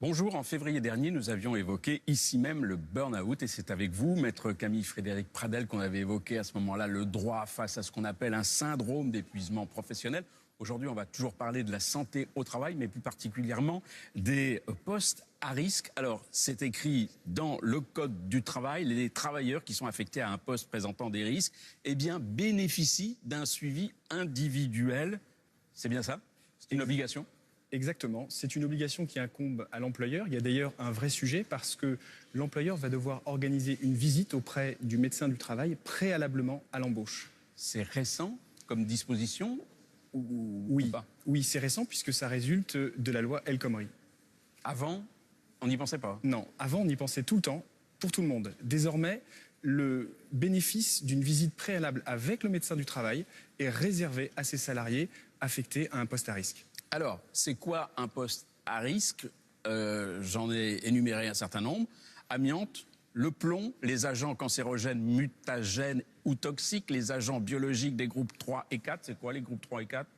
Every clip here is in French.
Bonjour, en février dernier, nous avions évoqué ici même le burn-out et c'est avec vous, maître Camille Frédéric Pradel, qu'on avait évoqué à ce moment-là le droit face à ce qu'on appelle un syndrome d'épuisement professionnel. Aujourd'hui, on va toujours parler de la santé au travail, mais plus particulièrement des postes à risque. Alors, c'est écrit dans le Code du travail, les travailleurs qui sont affectés à un poste présentant des risques, eh bien, bénéficient d'un suivi individuel. C'est bien ça? C'est une obligation? Exactement, c'est une obligation qui incombe à l'employeur. Il y a d'ailleurs un vrai sujet parce que l'employeur va devoir organiser une visite auprès du médecin du travail préalablement à l'embauche. C'est récent comme disposition ou pas? Oui, c'est récent puisque ça résulte de la loi El Khomri. Avant, on n'y pensait pas? Non, avant on y pensait tout le temps, pour tout le monde. Désormais, le bénéfice d'une visite préalable avec le médecin du travail est réservé à ces salariés affectés à un poste à risque. Alors, c'est quoi un poste à risque? J'en ai énuméré un certain nombre. Amiante, le plomb, les agents cancérogènes, mutagènes ou toxiques, les agents biologiques des groupes 3 et 4. C'est quoi les groupes 3 et 4?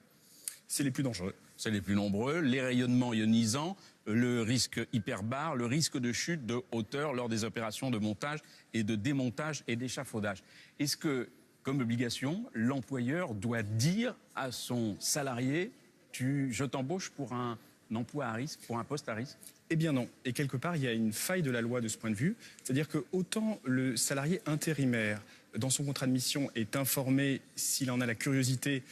C'est les plus dangereux. C'est les plus nombreux. Les rayonnements ionisants, le risque hyperbare, le risque de chute de hauteur lors des opérations de montage et de démontage et d'échafaudage. Est-ce que, comme obligation, l'employeur doit dire à son salarié: je t'embauche pour un emploi à risque, pour un poste à risque? Eh bien non. Et quelque part, il y a une faille de la loi de ce point de vue. C'est-à-dire que autant le salarié intérimaire, dans son contrat de mission, est informé, s'il en a la curiosité,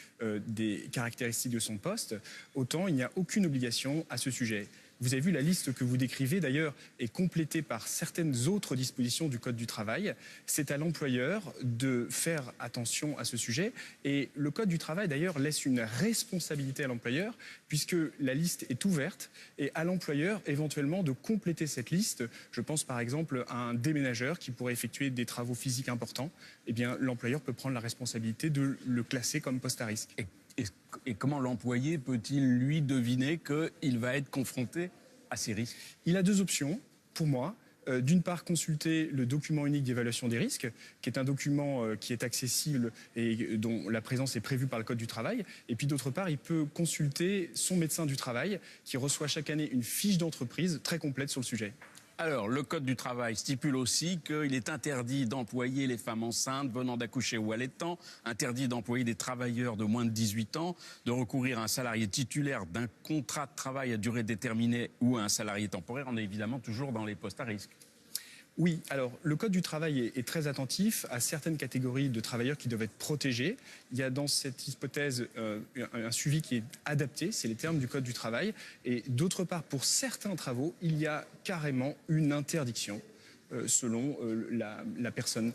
des caractéristiques de son poste, autant il n'y a aucune obligation à ce sujet. Vous avez vu, la liste que vous décrivez, d'ailleurs, est complétée par certaines autres dispositions du Code du travail. C'est à l'employeur de faire attention à ce sujet. Et le Code du travail, d'ailleurs, laisse une responsabilité à l'employeur, puisque la liste est ouverte, et à l'employeur, éventuellement, de compléter cette liste. Je pense, par exemple, à un déménageur qui pourrait effectuer des travaux physiques importants. Eh bien, l'employeur peut prendre la responsabilité de le classer comme poste à risque. Et comment l'employé peut-il, lui, deviner qu'il va être confronté à ces risques? Il a deux options, pour moi. D'une part, consulter le document unique d'évaluation des risques, qui est un document qui est accessible et dont la présence est prévue par le Code du travail. Et puis d'autre part, il peut consulter son médecin du travail, qui reçoit chaque année une fiche d'entreprise très complète sur le sujet. Alors, le Code du travail stipule aussi qu'il est interdit d'employer les femmes enceintes, venant d'accoucher ou allaitant, interdit d'employer des travailleurs de moins de 18 ans, de recourir à un salarié titulaire d'un contrat de travail à durée déterminée ou à un salarié temporaire. On est évidemment toujours dans les postes à risque. Oui, alors le Code du travail est très attentif à certaines catégories de travailleurs qui doivent être protégés. Il y a dans cette hypothèse un suivi qui est adapté, c'est les termes du Code du travail. Et d'autre part, pour certains travaux, il y a carrément une interdiction selon la personne.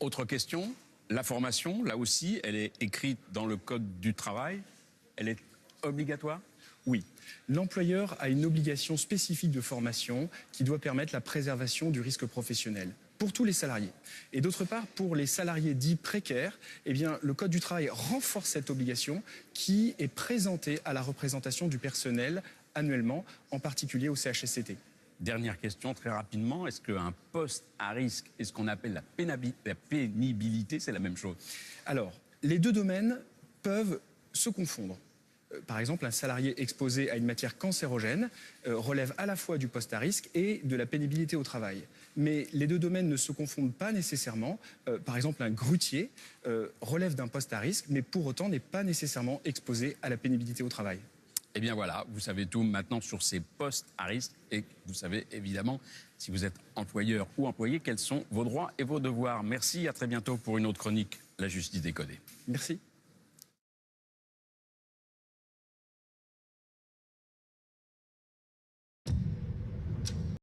Autre question, la formation, là aussi, elle est écrite dans le Code du travail. Elle est obligatoire? Oui. L'employeur a une obligation spécifique de formation qui doit permettre la préservation du risque professionnel pour tous les salariés. Et d'autre part, pour les salariés dits précaires, eh bien, le Code du travail renforce cette obligation qui est présentée à la représentation du personnel annuellement, en particulier au CHSCT. Dernière question, très rapidement. Est-ce qu'un poste à risque et ce qu'on appelle la pénibilité, c'est la même chose? Alors, les deux domaines peuvent se confondre. Par exemple, un salarié exposé à une matière cancérogène relève à la fois du poste à risque et de la pénibilité au travail. Mais les deux domaines ne se confondent pas nécessairement. Par exemple, un grutier relève d'un poste à risque, mais pour autant n'est pas nécessairement exposé à la pénibilité au travail. Eh bien voilà, vous savez tout maintenant sur ces postes à risque et vous savez évidemment, si vous êtes employeur ou employé, quels sont vos droits et vos devoirs. Merci, à très bientôt pour une autre chronique, La Justice décodée. Merci.